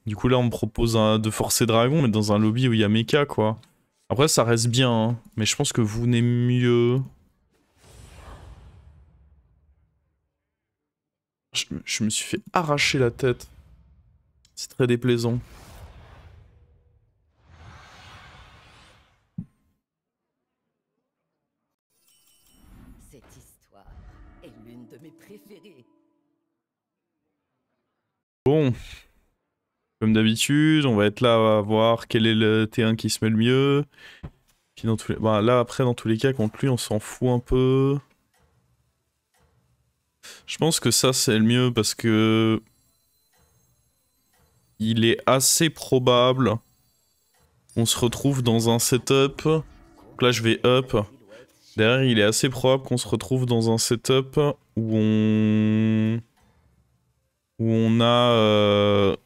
Du coup là on me propose de forcer dragon mais dans un lobby où il y a mecha quoi. Après ça reste bien hein, mais je pense que vous venez mieux. Je me suis fait arracher la tête. C'est très déplaisant. Cette histoire est l'une de mes préférées. Bon, comme d'habitude, on va être là à voir quel est le T1 qui se met le mieux. Puis dans tous les... bah, là après dans tous les cas contre lui on s'en fout un peu. Je pense que ça c'est le mieux parce que il est assez probable qu'on se retrouve dans un setup. Donc là je vais up. Derrière il est assez probable qu'on se retrouve dans un setup où on a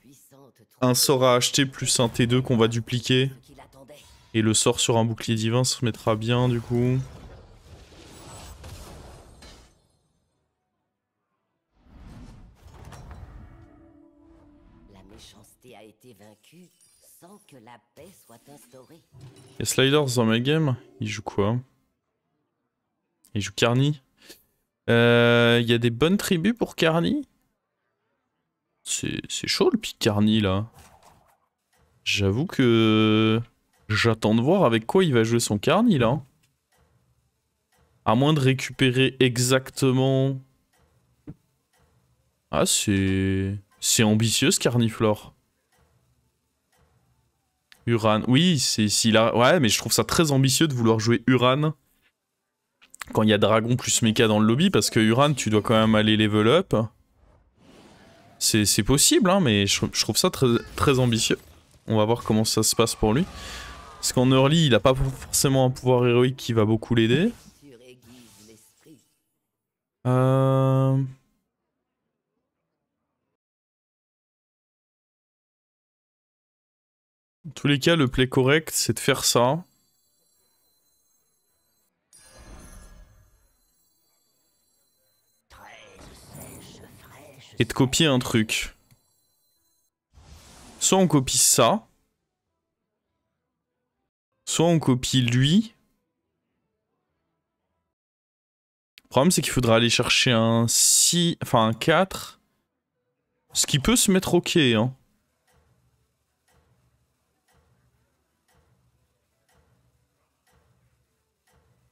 un sort à acheter plus un T2 qu'on va dupliquer. Et le sort sur un bouclier divin se mettra bien du coup. La méchanceté a été vaincue sans que la paix soit instaurée. Et Sliders dans ma game, il joue quoi? Il joue Carny. Il y a des bonnes tribus pour Carny? C'est chaud le pic Carny là. J'avoue que j'attends de voir avec quoi il va jouer son Carny là. À moins de récupérer exactement... Ah c'est ambitieux ce Carniflore. Uran. Oui, c'est s'il a... Ouais mais je trouve ça très ambitieux de vouloir jouer Uran quand il y a Dragon plus Mecha dans le lobby parce que Uran tu dois quand même aller level up. C'est possible hein mais je trouve ça très, très ambitieux. On va voir comment ça se passe pour lui. Parce qu'en early, il a pas forcément un pouvoir héroïque qui va beaucoup l'aider. En tous les cas, le play correct, c'est de faire ça. Et de copier un truc. Soit on copie ça. Soit on copie lui. Le problème, c'est qu'il faudra aller chercher un 6... Enfin, un 4. Ce qui peut se mettre ok, hein.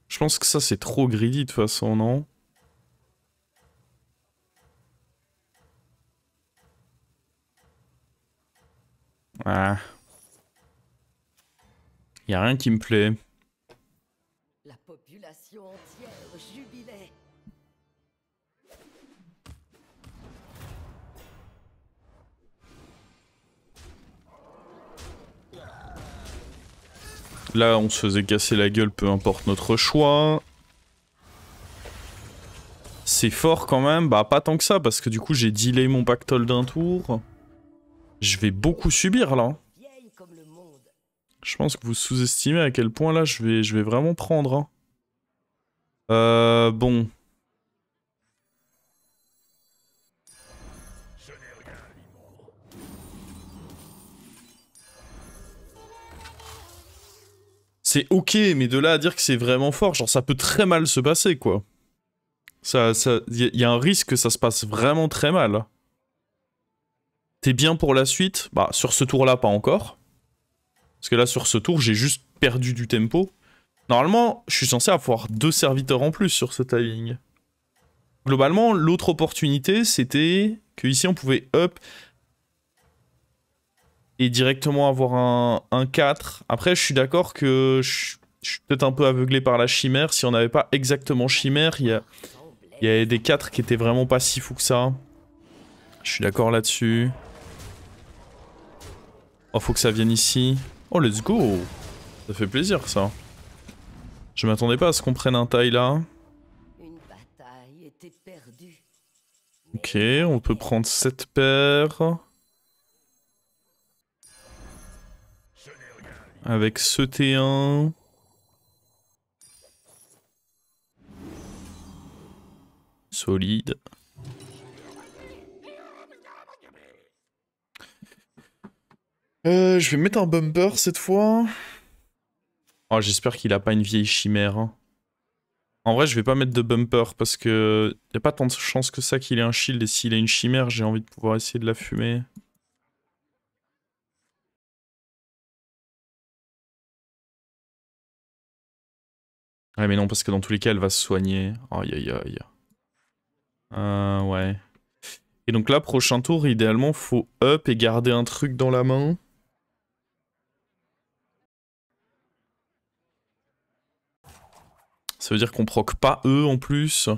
Je pense que ça, c'est trop greedy, de toute façon, non? Ah. Y a rien qui me plaît. La population entière jubilait. Là, on se faisait casser la gueule, peu importe notre choix. C'est fort quand même. Bah, pas tant que ça, parce que du coup, j'ai delay mon pactole d'un tour. Je vais beaucoup subir, là. Je pense que vous sous-estimez à quel point, là, je vais vraiment prendre. Hein. Bon. C'est ok, mais de là à dire que c'est vraiment fort, genre, ça peut très mal se passer, quoi. Y a un risque que ça se passe vraiment très mal. T'es bien pour la suite? Bah, sur ce tour-là, pas encore. Parce que là, sur ce tour, j'ai juste perdu du tempo. Normalement, je suis censé avoir 2 serviteurs en plus sur ce timing. Globalement, l'autre opportunité, c'était que ici on pouvait up et directement avoir un 4. Après, je suis d'accord que je suis peut-être un peu aveuglé par la chimère. Si on n'avait pas exactement chimère, il y avait des 4 qui étaient vraiment pas si fous que ça. Je suis d'accord là-dessus. Oh, faut que ça vienne ici. Oh, let's go. Ça fait plaisir, ça. Je m'attendais pas à ce qu'on prenne un taille là. Ok, on peut prendre cette paire. Avec ce T1. Solide. Je vais mettre un bumper cette fois. Oh, j'espère qu'il a pas une vieille chimère. Hein. En vrai, je vais pas mettre de bumper parce que y a pas tant de chance que ça qu'il ait un shield et s'il a une chimère, j'ai envie de pouvoir essayer de la fumer. Ouais, mais non, parce que dans tous les cas, elle va se soigner. Aïe aïe aïe. Ouais. Et donc là, prochain tour, idéalement, faut up et garder un truc dans la main. Ça veut dire qu'on proc pas eux en plus.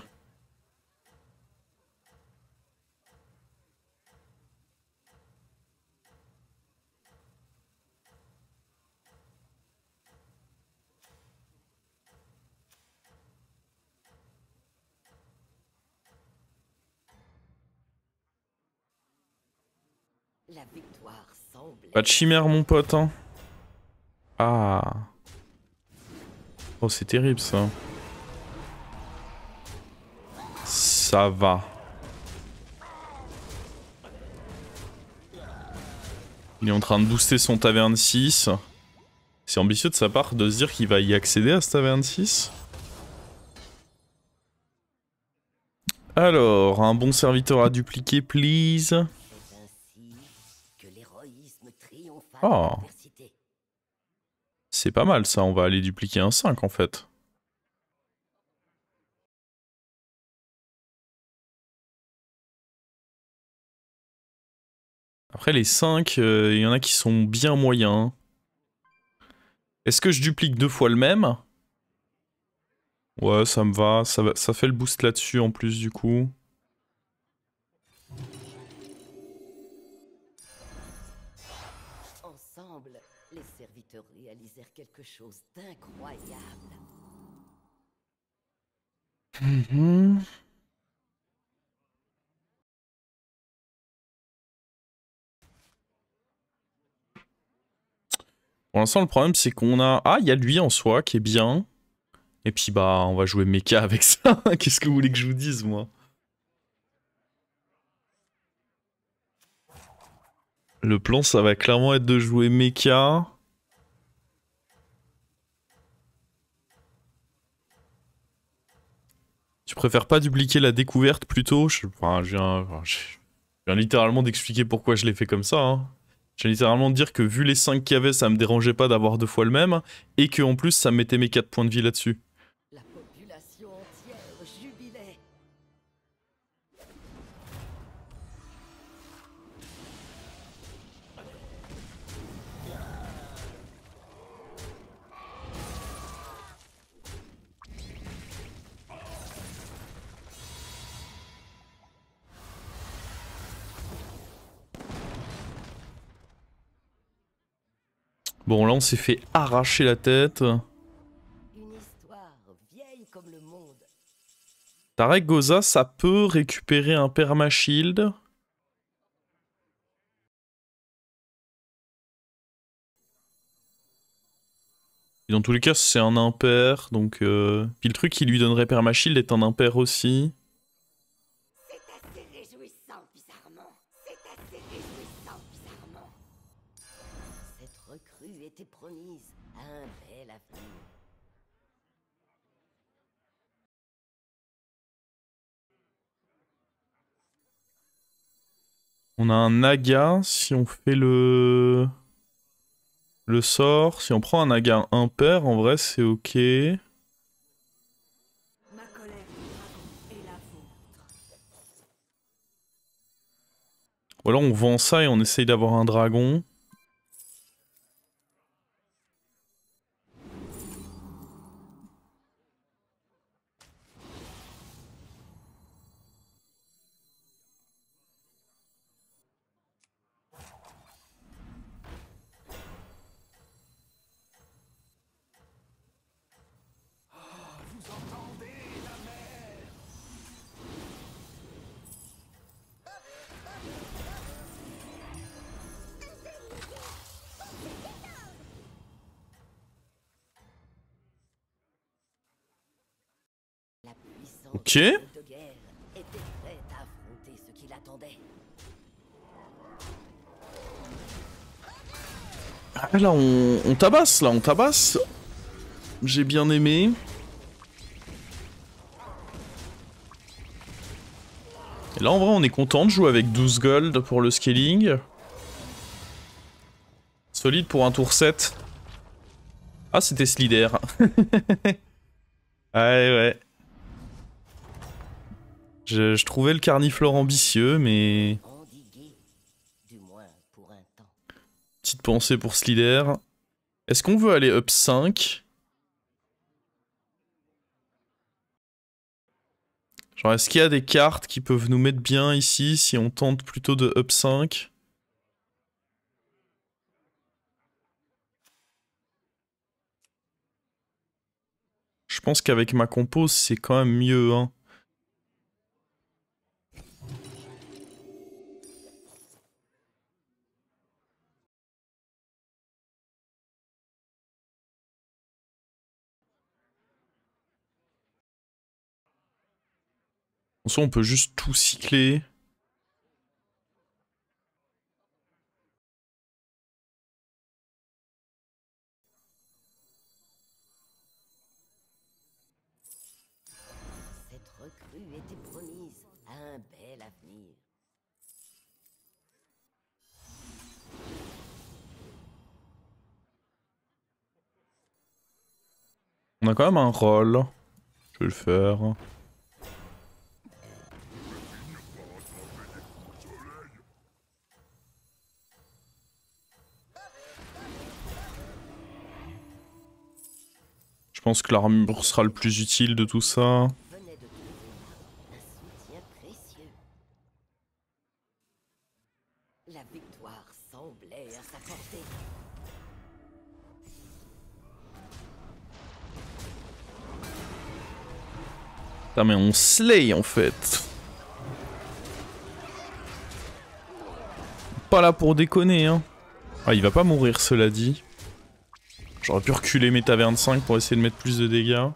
La victoire semble Pas de chimère, mon pote. Hein. Ah. Oh, c'est terrible ça. Ça va. Il est en train de booster son taverne 6. C'est ambitieux de sa part de se dire qu'il va y accéder à ce taverne 6. Alors, un bon serviteur à dupliquer, please. C'est ainsi que l'héroïsme triompha de Oh. l'adversité. C'est pas mal ça, on va aller dupliquer un 5 en fait. Après les 5, il y en a qui sont bien moyens. Est-ce que je duplique 2 fois le même? Ouais, ça me va. Ça fait le boost là-dessus en plus du coup. Ensemble, les serviteurs réalisèrent quelque chose d'incroyable. Pour l'instant, le problème c'est qu'on a... Ah, il y a lui en soi qui est bien. Et puis bah, on va jouer mecha avec ça. Qu'est-ce que vous voulez que je vous dise, moi? Le plan, ça va clairement être de jouer mecha. Tu préfères pas dupliquer la découverte plutôt? Je viens littéralement d'expliquer pourquoi je l'ai fait comme ça. Hein. Je viens littéralement de dire que vu les 5 qu'il y avait, ça me dérangeait pas d'avoir 2 fois le même. Et que en plus, ça mettait mes 4 points de vie là-dessus. La population entière jubilait. Bon, là, on s'est fait arracher la tête. Une histoire vieille comme le monde. Tarek Goza, ça peut récupérer un perma-shield. Et dans tous les cas, c'est un impair, donc... Puis le truc qui lui donnerait perma-shield est un impair aussi. C'est assez réjouissant, bizarrement. C'est assez réjouissant, bizarrement. Cette recrue était promise à un bel avenir. On a un naga, si on fait le sort. Si on prend un naga impair, en vrai, c'est ok. Ma colère du dragon est la vôtre. Ou alors on vend ça et on essaye d'avoir un dragon. La puissante Ok. de guerre était prête à affronter ce qui l'attendait. Ah, là, on tabasse, là, on tabasse. J'ai bien aimé. Et là, en vrai, on est content de jouer avec 12 gold pour le scaling. Solide pour un tour 7. Ah, c'était Slider. Ouais, ouais. Je trouvais le carniflore ambitieux, mais... Endigué, du moins pour un temps. Petite pensée pour Slider. Est-ce qu'on veut aller up 5? Genre, est-ce qu'il y a des cartes qui peuvent nous mettre bien ici si on tente plutôt de up 5? Je pense qu'avec ma compo, c'est quand même mieux, hein. En soi, on peut juste tout cycler. Cette recrue était promise à un bel avenir. On a quand même un rôle. Je vais le faire. Je pense que l'armure sera le plus utile de tout ça. Venait de trouver là un soutien précieux. La victoire semblait à sa portée. Putain, mais on slay en fait. Pas là pour déconner, hein. Ah, il va pas mourir, cela dit. J'aurais pu reculer mes tavernes 5 pour essayer de mettre plus de dégâts.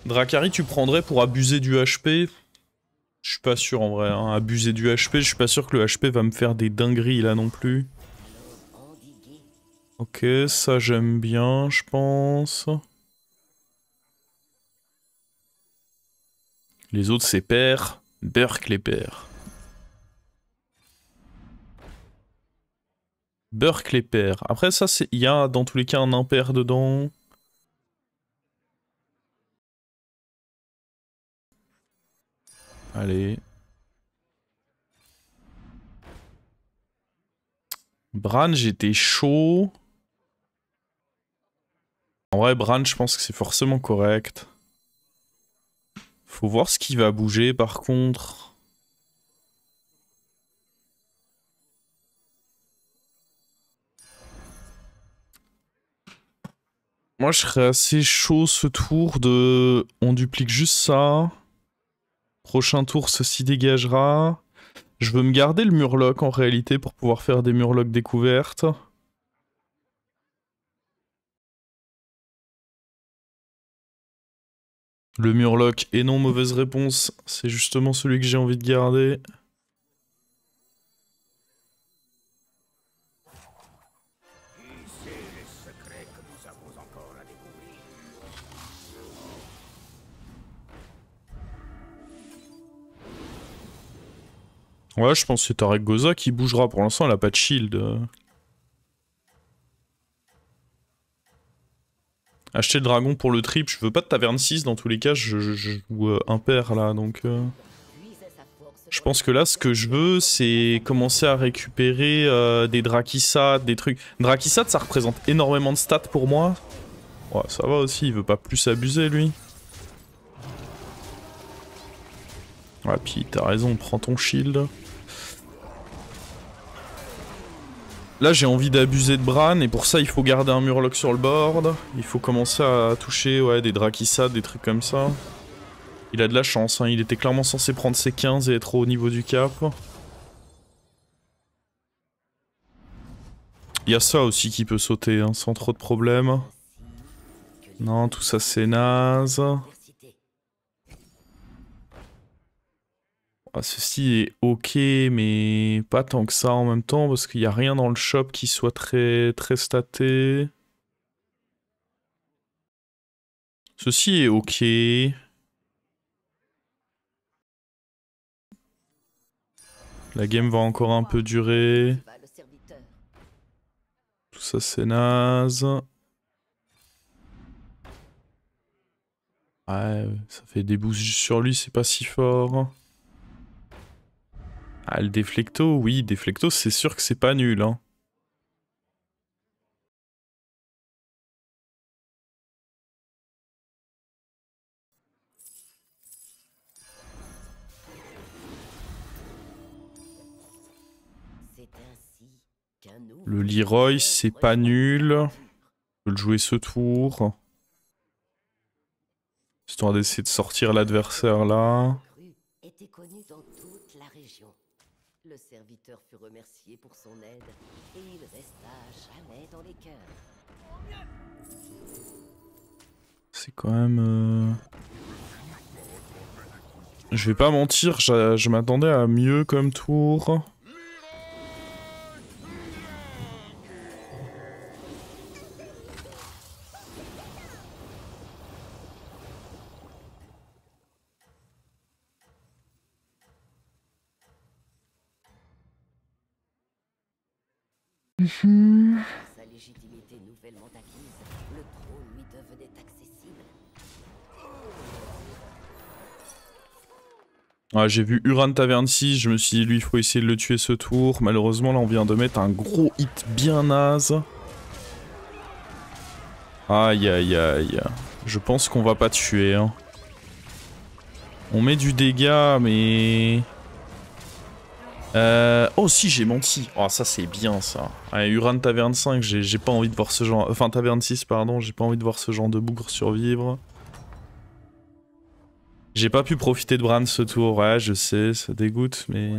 Dracari, tu prendrais pour abuser du HP? Je suis pas sûr en vrai, hein. Abuser du HP, je suis pas sûr que le HP va me faire des dingueries là non plus. Alors endigué, Ok, ça j'aime bien, je pense. Les autres c'est pair. Burk les pairs. Burk les pairs. Après ça, il y a dans tous les cas un impair dedans. Allez. Bran, j'étais chaud. En vrai, Bran, je pense que c'est forcément correct. Faut voir ce qui va bouger par contre. Moi, je serais assez chaud ce tour de... On duplique juste ça. Prochain tour, ceci dégagera. Je veux me garder le murloc en réalité pour pouvoir faire des murlocs découvertes. Le murloc et non mauvaise réponse, c'est justement celui que j'ai envie de garder. Ouais, je pense que c'est Tarek Goza qui bougera. Pour l'instant, elle a pas de shield. Acheter le dragon pour le trip. Je veux pas de taverne 6 dans tous les cas. Je joue impair là, donc... puisait sa force Je dans pense que là, ce que je veux, c'est commencer à récupérer des Drakissat, des trucs... Drakissat, ça représente énormément de stats pour moi. Ouais, ça va aussi, il veut pas plus abuser, lui. Ouais, puis t'as raison, prends ton shield. Là, j'ai envie d'abuser de Bran, et pour ça, il faut garder un Murloc sur le board. Il faut commencer à toucher ouais, des Drakissat, des trucs comme ça. Il a de la chance, hein. Il était clairement censé prendre ses 15 et être au niveau du cap. Il y a ça aussi qui peut sauter, hein, sans trop de problèmes. Non, tout ça c'est naze. l'adversité. Ah, ceci est ok, mais pas tant que ça en même temps, parce qu'il n'y a rien dans le shop qui soit très, très staté. Ceci est ok. La game va encore un peu durer. Tout ça c'est naze. Ouais, ça fait des boosts juste sur lui, c'est pas si fort. Ah, le Deflecto, oui, Deflecto, c'est sûr que c'est pas nul, hein. Le Leroy, c'est pas nul. Je peux le jouer ce tour. Histoire d'essayer de sortir l'adversaire là. Était connu dans toute la région. Le serviteur fut remercié pour son aide et il resta à jamais dans les cœurs. C'est quand même... Je vais pas mentir, je m'attendais à mieux comme tour. Sa légitimité nouvellement acquise, le trône lui devenait accessible. Ah, j'ai vu Uran Taverne 6, je me suis dit lui il faut essayer de le tuer ce tour. Malheureusement là on vient de mettre un gros hit bien naze. Aïe aïe aïe. Je pense qu'on va pas tuer hein. On met du dégât mais... Oh si j'ai menti. Oh ça c'est bien ça. Ouais, Uran Taverne 5, j'ai pas envie de voir ce genre... Enfin Taverne 6 pardon, j'ai pas envie de voir ce genre de bougre survivre. J'ai pas pu profiter de Bran ce tour, ouais je sais, ça dégoûte mais...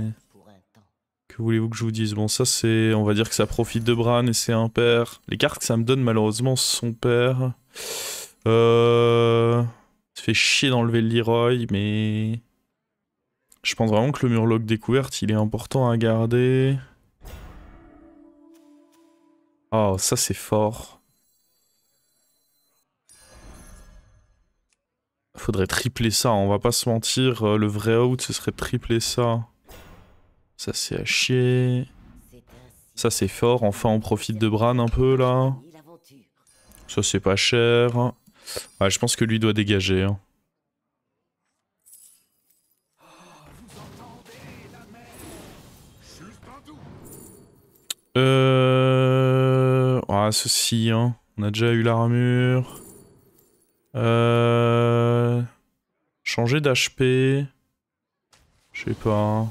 Que voulez-vous que je vous dise? Bon ça c'est... On va dire que ça profite de Bran et c'est impair. Les cartes que ça me donne malheureusement sont pairs. Ça fait chier d'enlever le Leroy mais... Je pense vraiment que le Murloc découverte il est important à garder. Oh ça c'est fort. Faudrait tripler ça, on va pas se mentir, le vrai out ce serait de tripler ça. Ça c'est à chier. Ça c'est fort, enfin on profite de Bran un peu là. Ça c'est pas cher. Ouais je pense que lui doit dégager. Hein. Ah ceci hein. On a déjà eu l'armure. Changer d'HP. Je sais pas.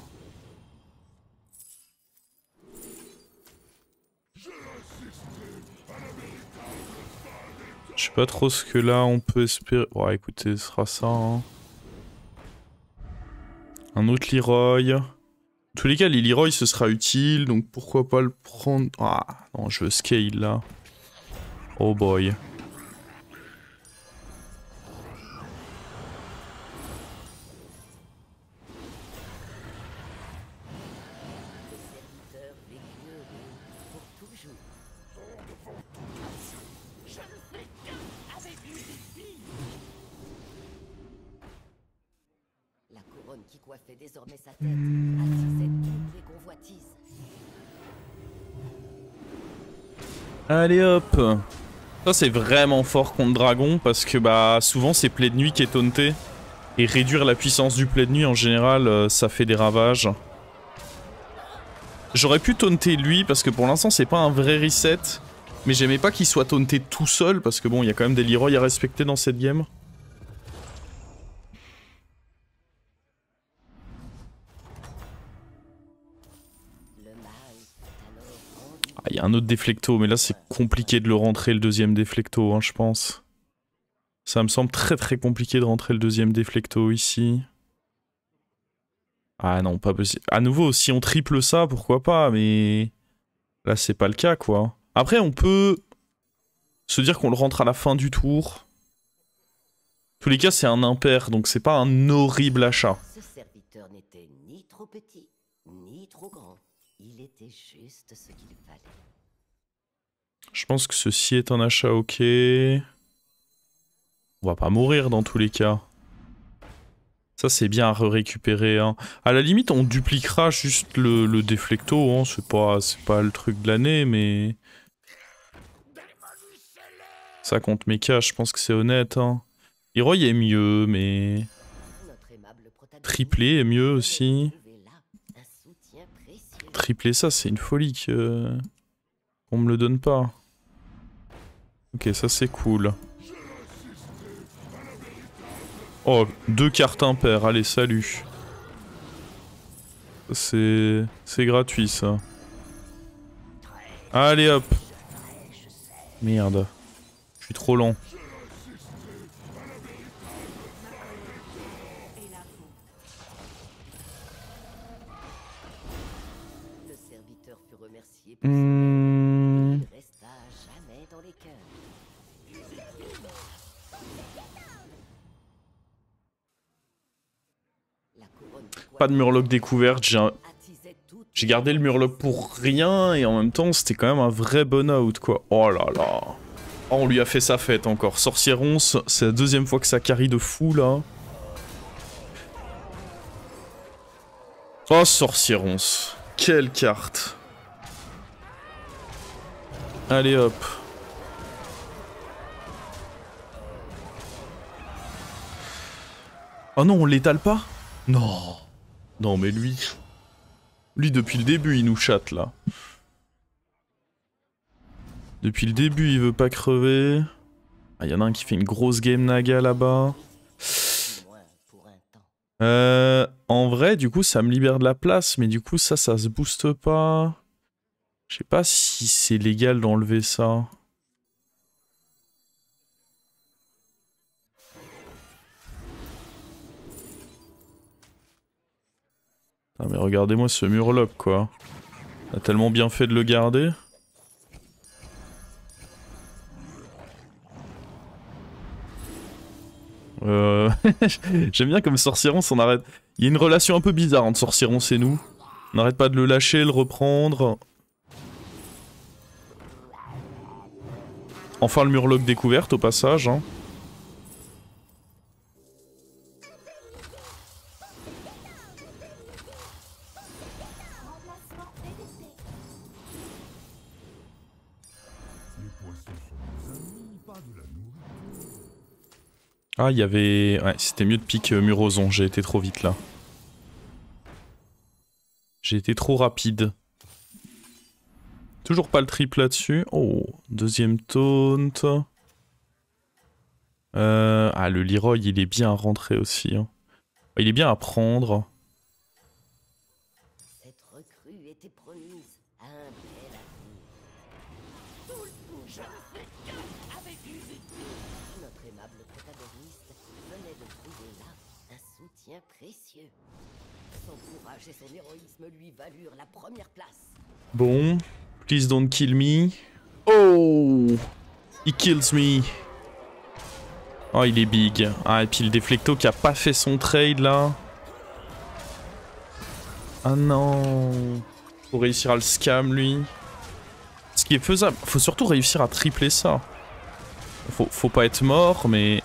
Je sais pas trop ce que là on peut espérer. Ouais écoutez, ce sera ça. Hein. Un autre Leroy. En tous les cas, les Leroy ce sera utile, donc pourquoi pas le prendre. Ah non, je veux scale là. Oh boy. Qui coiffait désormais sa tête attisait toutes les convoitises. Allez hop. Ça c'est vraiment fort contre dragon parce que bah souvent c'est plaie de nuit qui est taunté. Et réduire la puissance du plaie de nuit en général ça fait des ravages. J'aurais pu taunter lui parce que pour l'instant c'est pas un vrai reset. Mais j'aimais pas qu'il soit taunté tout seul parce que bon il y a quand même des Leroy à respecter dans cette game. Il y a un autre Deflecto, mais là c'est compliqué de le rentrer le deuxième Deflecto, hein, je pense. Ça me semble très très compliqué de rentrer le deuxième Deflecto ici. Ah non, pas possible. À nouveau, si on triple ça, pourquoi pas, mais... Là c'est pas le cas quoi. Après on peut se dire qu'on le rentre à la fin du tour. En tous les cas c'est un impair, donc c'est pas un horrible achat. Ce serviteur n'était ni trop petit, ni trop grand. Il était juste ce qu'il fallait. Je pense que ceci est un achat ok. On va pas mourir dans tous les cas. Ça c'est bien à récupérer. Hein. À la limite on dupliquera juste le déflecto. Hein. C'est pas le truc de l'année mais... Ça compte mecha, je pense que c'est honnête. Hein. Leroy est mieux mais... Triplé est mieux aussi. Triplé ça c'est une folie que... On me le donne pas. Ok ça c'est cool. Oh, 2 cartes impaires, allez, salut. C'est gratuit, ça. Allez, hop. Merde. Je suis trop lent. Le serviteur fut remercié. Hmm. Il resta jamais dans les cœurs. Pas de murloc découverte, j'ai gardé le murloc pour rien et en même temps c'était quand même un vrai bon out quoi. Oh là là. Oh, on lui a fait sa fête encore. Sorcieron, c'est la 2e fois que ça carry de fou là. Oh Sorcieron, quelle carte. Allez hop. Oh non, on l'étale pas? Non. Non mais lui... Lui depuis le début il nous chatte là. Depuis le début il veut pas crever. Ah y'en a un qui fait une grosse game naga là-bas. En vrai du coup ça me libère de la place mais du coup ça se booste pas. Je sais pas si c'est légal d'enlever ça. Ah mais regardez-moi ce murloc quoi. On a tellement bien fait de le garder. J'aime bien comme Sorcieron on arrête. Il y a une relation un peu bizarre entre Sorcieron et nous. On n'arrête pas de le lâcher, le reprendre. Enfin le murloc découverte au passage. Hein. Ah, il y avait... Ouais, c'était mieux de pique Muroson, j'ai été trop vite là. J'ai été trop rapide. Toujours pas le triple là-dessus. Oh, 2e taunt. Ah, le Leroy, il est bien à rentrer aussi. Hein. Il est bien à prendre. Cette recrue était promise à un bel avenir. Notre aimable protagoniste venait de trouver là un soutien précieux. Son courage et son héroïsme lui valurent la première place. Bon, please don't kill me. Oh, he kills me. Oh, il est big. Ah, et puis le Deflecto qui a pas fait son trade là. Ah non. Faut réussir à le scam lui. Ce qui est faisable. Faut surtout réussir à tripler ça. Faut pas être mort, mais...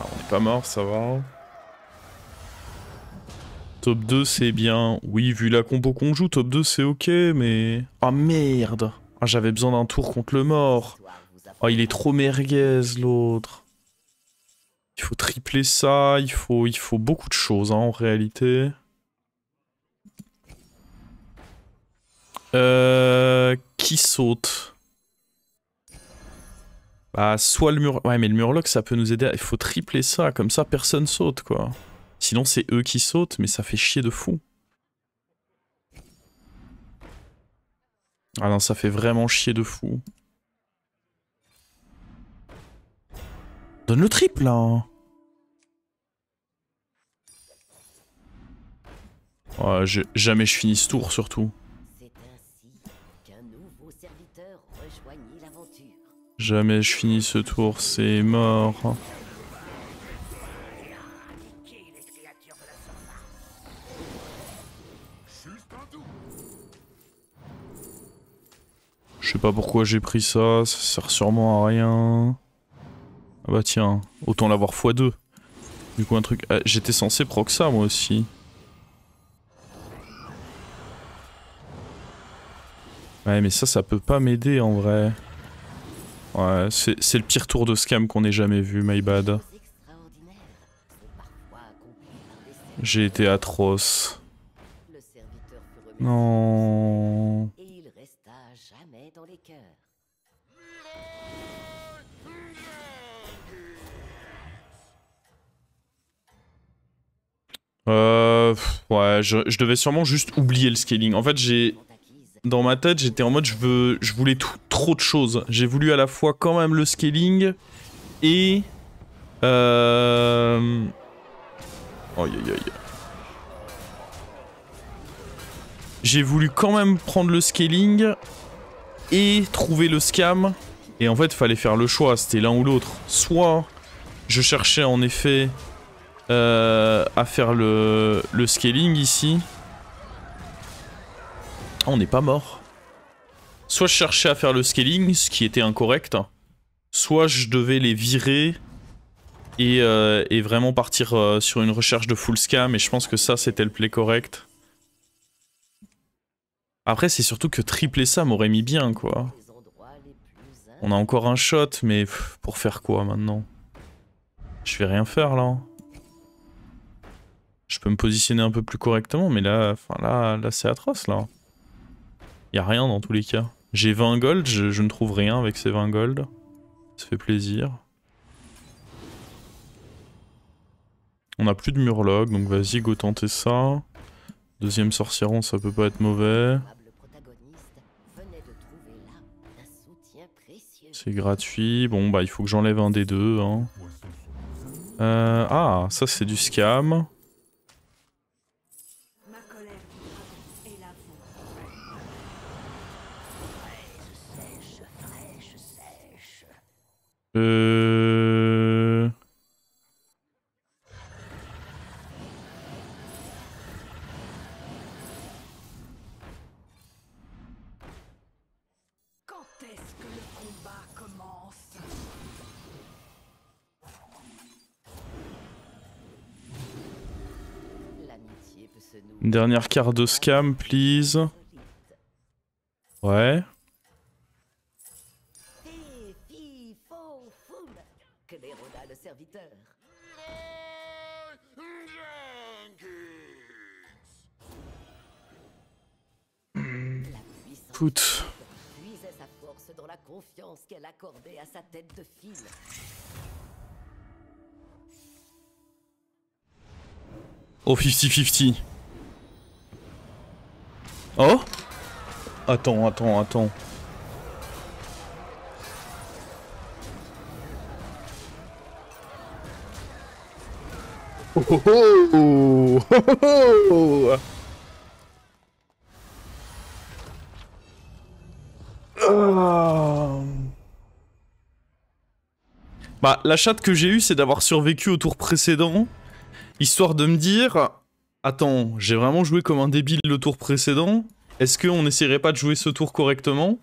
Ah, on n'est pas mort, ça va. Top 2 c'est bien. Oui, vu la compo qu'on joue, top 2 c'est ok, mais... Ah merde. Ah, j'avais besoin d'un tour contre le mort. Oh, il est trop merguez l'autre. Il faut tripler ça, il faut beaucoup de choses hein, en réalité. Qui saute? Bah soit le mur... Ouais mais le murloc ça peut nous aider, il faut tripler ça, comme ça personne saute quoi. Sinon c'est eux qui sautent mais ça fait chier de fou. Ah non ça fait vraiment chier de fou. Donne le triple là. Ouais, jamais je finis ce tour surtout. C'est ainsi qu'un nouveau serviteur rejoignit l'aventure. Jamais je finis ce tour, c'est mort. Je sais pas pourquoi j'ai pris ça, ça sert sûrement à rien. Ah bah tiens, autant l'avoir x2. Du coup un truc... Ah, j'étais censé proc ça moi aussi. Ouais mais ça peut pas m'aider en vrai. Ouais, c'est le pire tour de scam qu'on ait jamais vu, my bad. J'ai été atroce. Non. Et il resta jamais dans les cœurs. Ouais, je devais sûrement juste oublier le scaling. En fait, dans ma tête, j'étais en mode je voulais trop de choses. J'ai voulu à la fois quand même le scaling et aïe aïe aïe. J'ai voulu quand même prendre le scaling et trouver le scam. Et en fait, fallait faire le choix, c'était l'un ou l'autre. Soit je cherchais en effet à faire le scaling ici. Ah, on n'est pas mort. Soit je cherchais à faire le scaling, ce qui était incorrect. Soit je devais les virer et vraiment partir sur une recherche de full scam. Et je pense que ça, c'était le play correct. Après, c'est surtout que tripler ça m'aurait mis bien, quoi. On a encore un shot, mais pour faire quoi maintenant? Je vais rien faire là. Je peux me positionner un peu plus correctement, mais là, là c'est atroce là. Y a rien dans tous les cas. J'ai 20 gold, je ne trouve rien avec ces 20 gold. Ça fait plaisir. On a plus de murloc, donc vas-y, go tenter ça. Deuxième sorcieron, ça peut pas être mauvais. C'est gratuit. Bon, bah, il faut que j'enlève un des deux. Hein. Ah, ça, c'est du scam. Une dernière carte de scam, please. Ouais. Écoute. Oh, 50-50. Oh? Attends. Oh oh oh oh oh. Bah, la chatte que j'ai eue, c'est d'avoir survécu au tour précédent, histoire de me dire... Attends, j'ai vraiment joué comme un débile le tour précédent. Est-ce qu'on n'essaierait pas de jouer ce tour correctement?